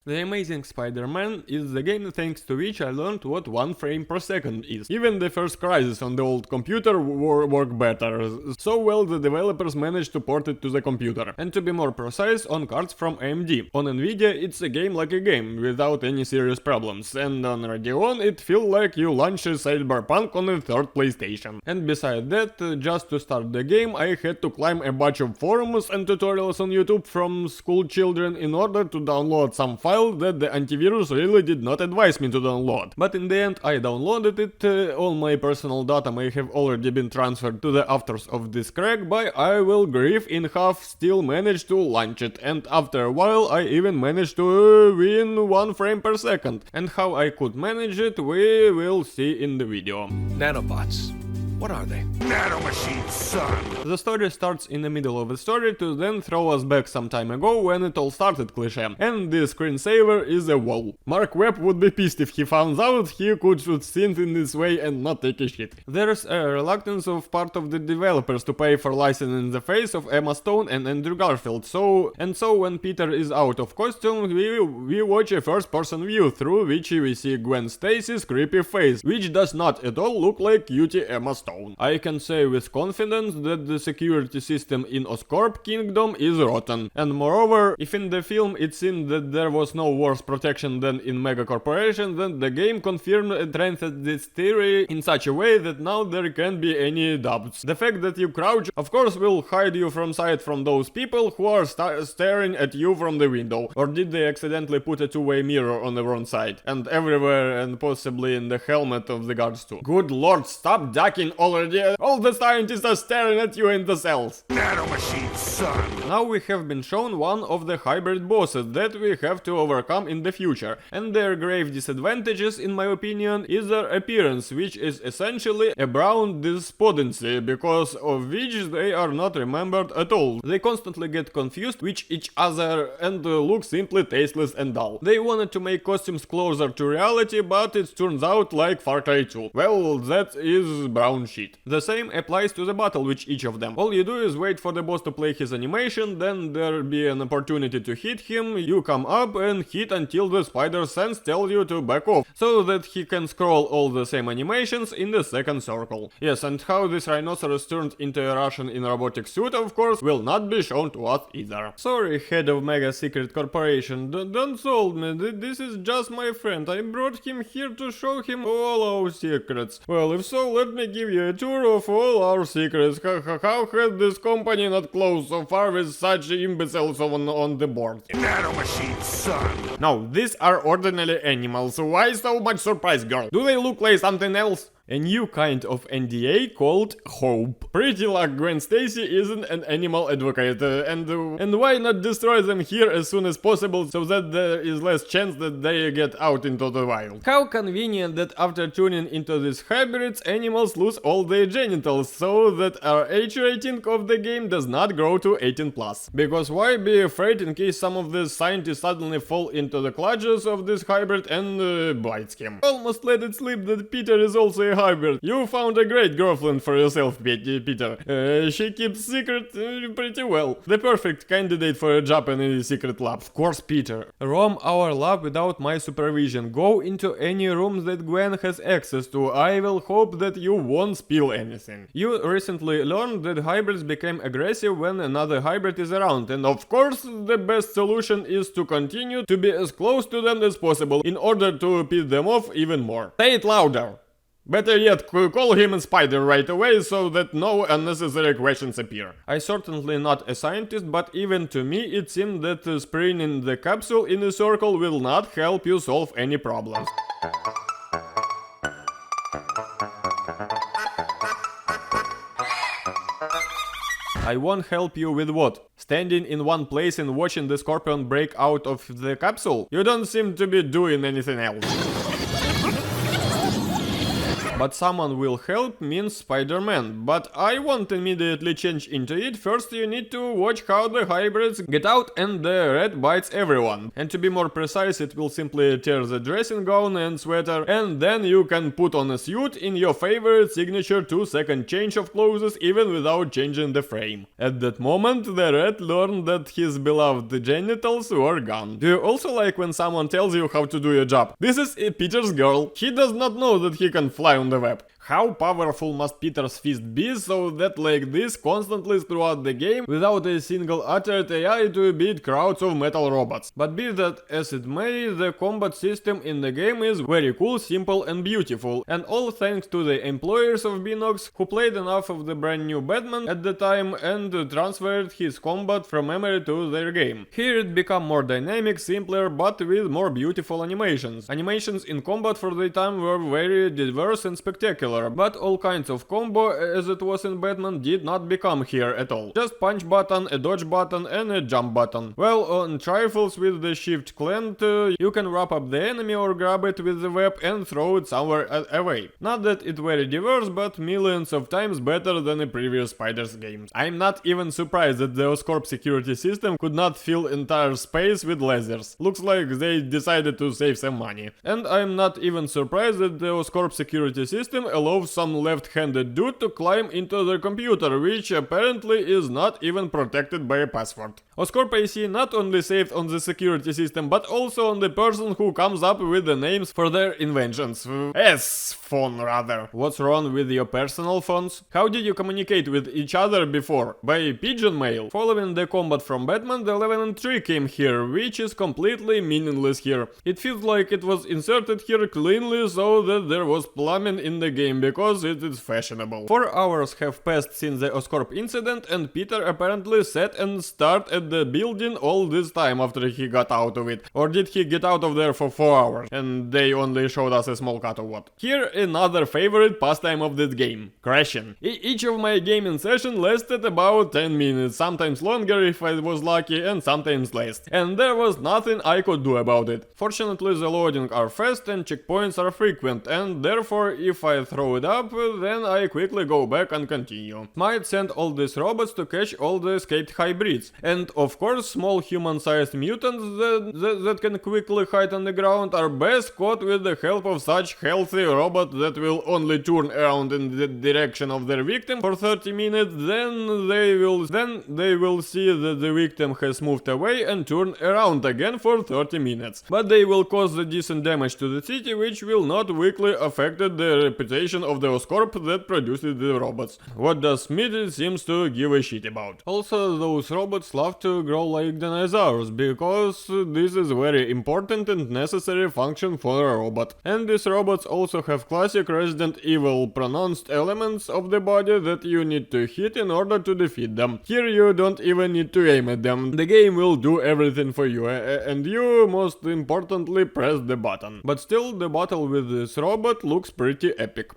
The Amazing Spider-Man is the game thanks to which I learned what 1 frame per second is. Even the first Crysis on the old computer work better. So well the developers managed to port it to the computer. And to be more precise, on cards from AMD. On Nvidia it's a game like a game, without any serious problems. And on Radeon it feels like you launch a Cyberpunk on the third PlayStation. And beside that, just to start the game I had to climb a bunch of forums and tutorials on YouTube from school children in order to download some file that the antivirus really did not advise me to download. But in the end I downloaded it, all my personal data may have already been transferred to the authors of this crack, but I will grieve in half still managed to launch it, and after a while I even managed to win 1 frame per second. And how I could manage it we will see in the video. Nanobots. What are they? Nanomachines, son! The story starts in the middle of the story to then throw us back some time ago when it all started cliché. And the screensaver is a wall. Mark Webb would be pissed if he found out he could shoot scenes in this way and not take a shit. There's a reluctance of part of the developers to pay for licensing in the face of Emma Stone and Andrew Garfield, so when Peter is out of costume we watch a first person view through which we see Gwen Stacy's creepy face, which does not at all look like cutie Emma Stone. I can say with confidence that the security system in Oscorp Kingdom is rotten, and moreover, if in the film it seemed that there was no worse protection than in mega corporations, then the game confirmed and strengthened this theory in such a way that now there can't be any doubts. The fact that you crouch, of course, will hide you from sight from those people who are staring at you from the window. Or did they accidentally put a two-way mirror on the wrong side? And everywhere, and possibly in the helmet of the guards too. Good lord, stop ducking already! All the scientists are staring at you in the cells! Nanomachines, son! Now we have been shown one of the hybrid bosses that we have to overcome in the future, and their grave disadvantages, in my opinion, is their appearance, which is essentially a brown despondency, because of which they are not remembered at all. They constantly get confused with each other and look simply tasteless and dull. They wanted to make costumes closer to reality, but it turns out like Far Cry 2. Well, that is brown shit. The same applies to the battle with each of them. All you do is wait for the boss to play his animation, then there be an opportunity to hit him, you come up and hit until the spider sense tells you to back off, so that he can scroll all the same animations in the second circle. Yes, and how this rhinoceros turned into a Russian in robotic suit, of course, will not be shown to us either. Sorry, head of Mega Secret Corporation, don't scold me, this is just my friend, I brought him here to show him all our secrets. Well, if so, let me give you a tour of all our secrets. How had this company not closed so far with such imbeciles on the board? Nanomachines, son! No, these are ordinary animals, why so much surprise, girl? Do they look like something else? A new kind of NDA called Hope. Pretty like Gwen Stacy isn't an animal advocate, and why not destroy them here as soon as possible so that there is less chance that they get out into the wild. How convenient that after tuning into these hybrids, animals lose all their genitals, so that our age rating of the game does not grow to 18+. Because why be afraid in case some of the scientists suddenly fall into the clutches of this hybrid and bites him. Almost let it slip that Peter is also a hybrid. You found a great girlfriend for yourself, Peter. She keeps secret pretty well. The perfect candidate for a job in a secret lab. Of course, Peter. Roam our lab without my supervision. Go into any rooms that Gwen has access to. I will hope that you won't spill anything. You recently learned that hybrids became aggressive when another hybrid is around, and of course the best solution is to continue to be as close to them as possible in order to piss them off even more. Say it louder! Better yet, call him a spider right away so that no unnecessary questions appear. I'm certainly not a scientist, but even to me it seemed that spinning the capsule in a circle will not help you solve any problems. I won't help you with what? Standing in one place and watching the scorpion break out of the capsule? You don't seem to be doing anything else. But someone will help means Spider-Man. But I won't immediately change into it. First you need to watch how the hybrids get out and the rat bites everyone. And to be more precise, it will simply tear the dressing gown and sweater, and then you can put on a suit in your favorite signature 2-second change of clothes even without changing the frame. At that moment, the rat learned that his beloved genitals were gone. Do you also like when someone tells you how to do your job? This is Peter's girl. He does not know that he can fly on the web. How powerful must Peter's fist be so that like this constantly throughout the game without a single uttered AI to beat crowds of metal robots? But be that as it may, the combat system in the game is very cool, simple and beautiful, and all thanks to the employers of Binox who played enough of the brand new Batman at the time and transferred his combat from memory to their game. Here it became more dynamic, simpler, but with more beautiful animations. Animations in combat for the time were very diverse and spectacular. But all kinds of combo, as it was in Batman, did not become here at all. Just punch button, a dodge button and a jump button. Well, on trifles with the shift clamp, you can wrap up the enemy or grab it with the web and throw it somewhere away. Not that it's very diverse, but millions of times better than the previous Spiders games. I'm not even surprised that the Oscorp security system could not fill entire space with lasers. Looks like they decided to save some money. And I'm not even surprised that the Oscorp security system allows some left-handed dude to climb into the computer, which apparently is not even protected by a password. Oscorp AC not only saved on the security system, but also on the person who comes up with the names for their inventions. S-phone rather. What's wrong with your personal phones? How did you communicate with each other before? By pigeon mail. Following the combat from Batman, the 11 and 3 came here, which is completely meaningless here. It feels like it was inserted here cleanly so that there was plumbing in the game because it is fashionable. 4 hours have passed since the Oscorp incident and Peter apparently sat and stared at the building all this time after he got out of it. Or did he get out of there for 4 hours and they only showed us a small cut of what? Here another favorite pastime of this game. Crashing. Each of my gaming session lasted about 10 minutes, sometimes longer if I was lucky and sometimes less. And there was nothing I could do about it. Fortunately the loading are fast and checkpoints are frequent and therefore if I throw it up, then I quickly go back and continue. Might send all these robots to catch all the escaped hybrids. And of course small human-sized mutants that can quickly hide on the ground are best caught with the help of such healthy robots that will only turn around in the direction of their victim for 30 minutes, then they will see that the victim has moved away and turn around again for 30 minutes. But they will cause the decent damage to the city, which will not weakly affect the reputation of the Oscorp that produces the robots. What does Smith seems to give a shit about. Also, those robots love to grow like dinosaurs, because this is very important and necessary function for a robot. And these robots also have classic Resident Evil pronounced elements of the body that you need to hit in order to defeat them. Here you don't even need to aim at them. The game will do everything for you, and you, most importantly, press the button. But still, the battle with this robot looks pretty epic.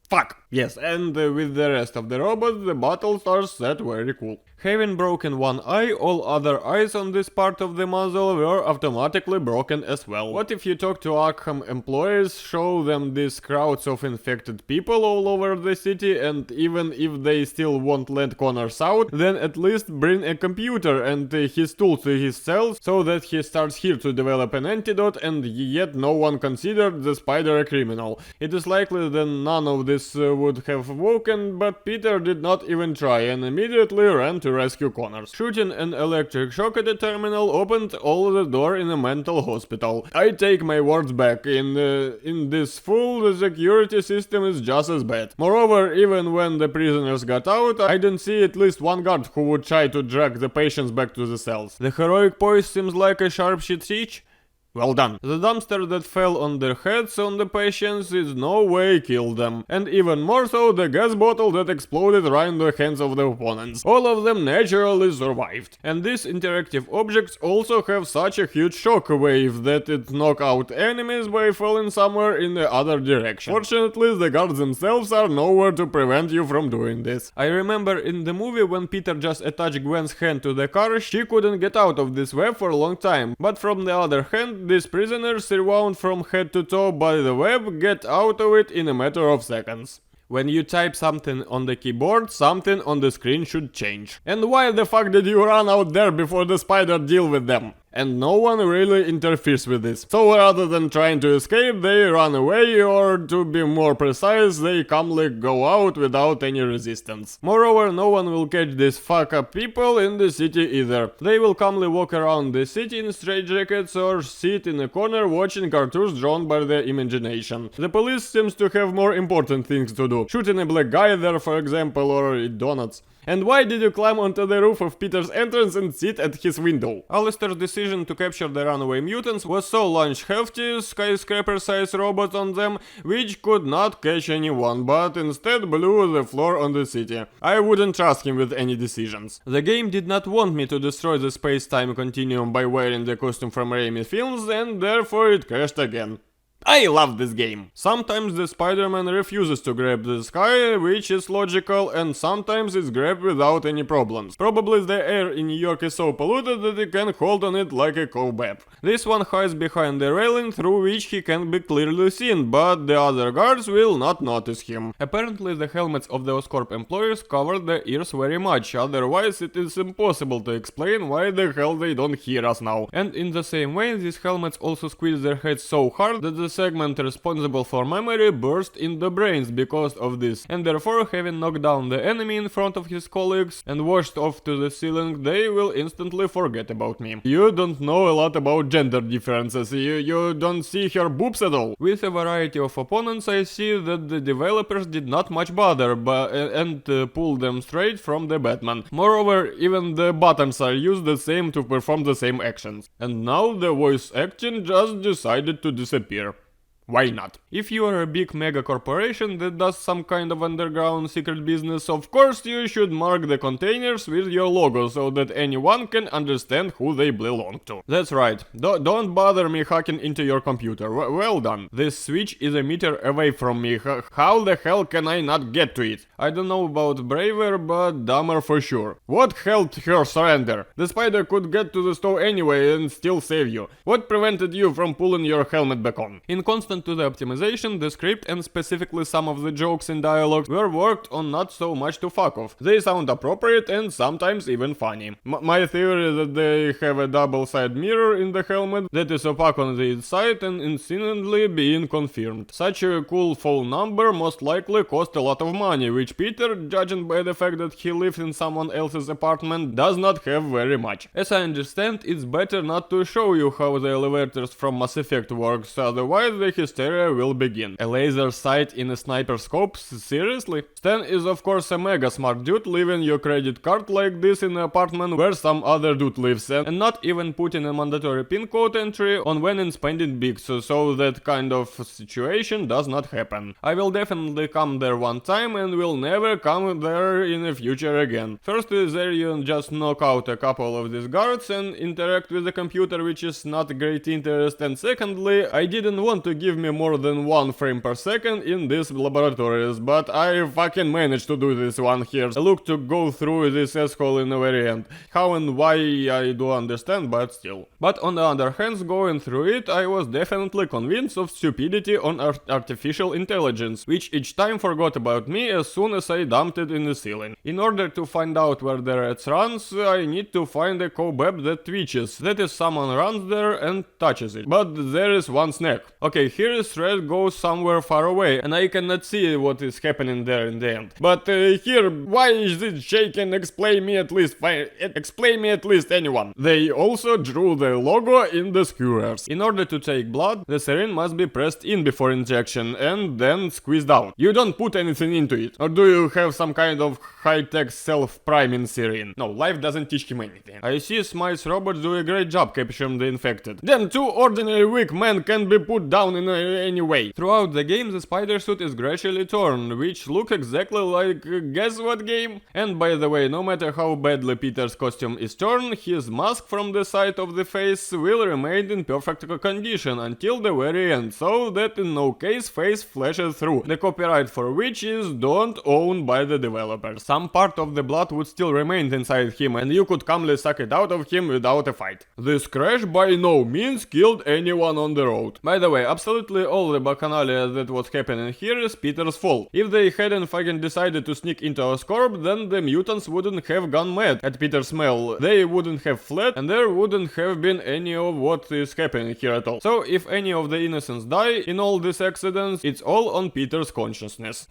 Fuck! Yes, and with the rest of the robots, the battles are set very cool. Having broken one eye, all other eyes on this part of the muzzle were automatically broken as well. What if you talk to Arkham employees, show them these crowds of infected people all over the city, and even if they still won't let Connors out, then at least bring a computer and his tools to his cell, so that he starts here to develop an antidote, and yet no one considered the Spider a criminal. It is likely that none of this would have woken, but Peter did not even try and immediately ran to rescue Connors. Shooting an electric shock at the terminal opened all the door in a mental hospital. I take my words back, in this fool, the security system is just as bad. Moreover, even when the prisoners got out, I didn't see at least one guard who would try to drag the patients back to the cells. The heroic poise seems like a sharp shit siege. Well done. The dumpster that fell on their heads on the patients is no way killed them. And even more so, the gas bottle that exploded right in the hands of the opponents. All of them naturally survived. And these interactive objects also have such a huge shock wave that it knock out enemies by falling somewhere in the other direction. Fortunately, the guards themselves are nowhere to prevent you from doing this. I remember in the movie when Peter just attached Gwen's hand to the car, she couldn't get out of this web for a long time. But from the other hand, it, these prisoners surround from head to toe by the web get out of it in a matter of seconds. When you type something on the keyboard, something on the screen should change. And why the fuck did you run out there before the spider deal with them? And no one really interferes with this. So rather than trying to escape, they run away, or to be more precise, they calmly go out without any resistance. Moreover, no one will catch these fuck up people in the city either. They will calmly walk around the city in straitjackets or sit in a corner watching cartoons drawn by their imagination. The police seems to have more important things to do. Shooting a black guy there, for example, or eat donuts. And why did you climb onto the roof of Peter's entrance and sit at his window? Alistair's decision to capture the runaway mutants was so launch hefty, skyscraper-sized robot on them, which could not catch anyone, but instead blew the floor on the city. I wouldn't trust him with any decisions. The game did not want me to destroy the space-time continuum by wearing the costume from Raimi films, and therefore it crashed again. I love this game. Sometimes the Spider-Man refuses to grab the sky, which is logical, and sometimes it's grabbed without any problems. Probably the air in New York is so polluted that he can hold on it like a cobweb. This one hides behind the railing through which he can be clearly seen, but the other guards will not notice him. Apparently the helmets of the Oscorp employees cover their ears very much, otherwise it is impossible to explain why the hell they don't hear us now. And in the same way, these helmets also squeeze their heads so hard that the segment responsible for memory burst in the brains because of this, and therefore having knocked down the enemy in front of his colleagues and washed off to the ceiling, they will instantly forget about me. You don't know a lot about gender differences, you don't see her boobs at all. With a variety of opponents, I see that the developers did not much bother and pull them straight from the Batman. Moreover, even the buttons are used the same to perform the same actions. And now the voice acting just decided to disappear. Why not? If you are a big mega corporation that does some kind of underground secret business, of course you should mark the containers with your logo so that anyone can understand who they belong to. That's right, don't bother me hacking into your computer. Well done. This switch is a meter away from me. How the hell can I not get to it? I don't know about braver, but dumber for sure. What helped her surrender? The spider could get to the store anyway and still save you. What prevented you from pulling your helmet back on? In constant to the optimization, the script and specifically some of the jokes in dialogue were worked on not so much to fuck off. They sound appropriate and sometimes even funny. My theory that they have a double-sided mirror in the helmet that is opaque on the inside and insanely being confirmed. Such a cool phone number most likely cost a lot of money, which Peter, judging by the fact that he lives in someone else's apartment, does not have very much. As I understand, it's better not to show you how the elevators from Mass Effect works, otherwise the hysteria will begin. A laser sight in a sniper scope? Seriously? Stan is of course a mega smart dude, leaving your credit card like this in an apartment where some other dude lives, and not even putting a mandatory pin code entry on when in spending big, so that kind of situation does not happen. I will definitely come there one time and will never come there in the future again. Firstly, there you just knock out a couple of these guards and interact with the computer, which is not a great interest, and secondly, I didn't want to give me more than 1 frame per second in these laboratories, but I fucking managed to do this one here. Look, to go through this asshole in the very end. How and why I do understand, but still. But on the other hand, going through it, I was definitely convinced of stupidity on artificial intelligence, which each time forgot about me as soon as I dumped it in the ceiling. In order to find out where the rats runs, I need to find a cobweb that twitches. That is, someone runs there and touches it. But there is one snag. Okay, here is thread goes somewhere far away, and I cannot see what is happening there in the end. But here, why is it shaking? Explain me at least anyone. They also drew the logo in the skewers. In order to take blood, the syringe must be pressed in before injection and then squeezed out. You don't put anything into it. Or do you have some kind of high-tech self-priming syringe? No, life doesn't teach him anything. I see Smythe's robots do a great job capturing the infected. Then 2 ordinary weak men can be put down in any way. Throughout the game, the spider suit is gradually torn, which look exactly like guess what game? And by the way, no matter how badly Peter's costume is torn, his mask from the side of the face will remain in perfect condition until the very end, so that in no case face flashes through, the copyright for which is don't owned by the developer. Some part of the blood would still remain inside him and you could calmly suck it out of him without a fight. This crash by no means killed anyone on the road. By the way, absolutely all the bacchanalia that was happening here is Peter's fault. If they hadn't fucking decided to sneak into Oscorp, then the mutants wouldn't have gone mad at Peter's smell, they wouldn't have fled, and there wouldn't have been any of what is happening here at all. So if any of the innocents die in all these accidents, it's all on Peter's consciousness.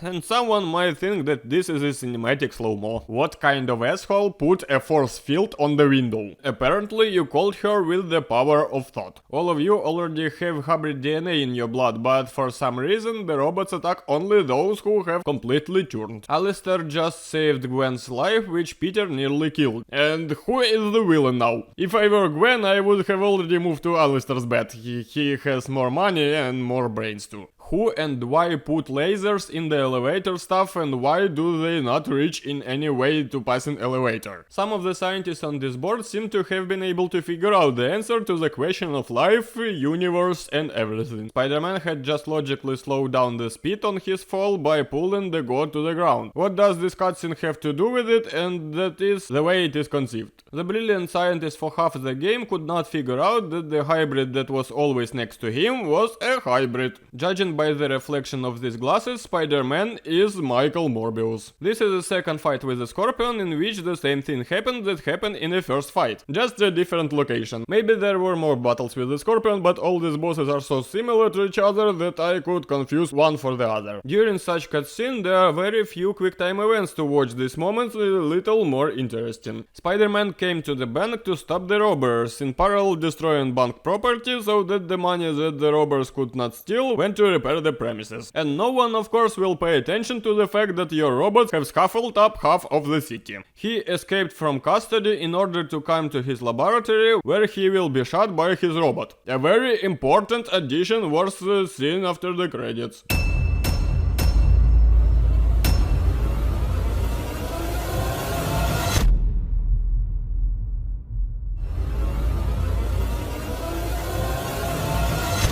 And someone might think that this is a cinematic slow-mo. What kind of asshole put a force field on the window? Apparently you called her with the power of thought. All of you already have hybrid DNA in your blood, but for some reason the robots attack only those who have completely turned. Alistair just saved Gwen's life, which Peter nearly killed. And who is the villain now? If I were Gwen, I would have already moved to Alistair's bed. He has more money and more brains too. Who and why put lasers in the elevator stuff, and why do they not reach in any way to pass an elevator? Some of the scientists on this board seem to have been able to figure out the answer to the question of life, universe and everything. Spider-Man had just logically slowed down the speed on his fall by pulling the god to the ground. What does this cutscene have to do with it? And that is the way it is conceived. The brilliant scientist for half the game could not figure out that the hybrid that was always next to him was a hybrid. Judging by the reflection of these glasses, Spider-Man is Michael Morbius. This is the second fight with the Scorpion in which the same thing happened that happened in the first fight, just a different location. Maybe there were more battles with the Scorpion, but all these bosses are so similar to each other that I could confuse one for the other. During such cutscene, there are very few quick time events to watch these moments a little more interesting. Spider-Man came to the bank to stop the robbers, in parallel destroying bank property so that the money that the robbers could not steal went to repair the premises. And no one of course will pay attention to the fact that your robots have scuffled up half of the city. He escaped from custody in order to come to his laboratory where he will be shot by his robot. A very important addition worth seeing after the credits.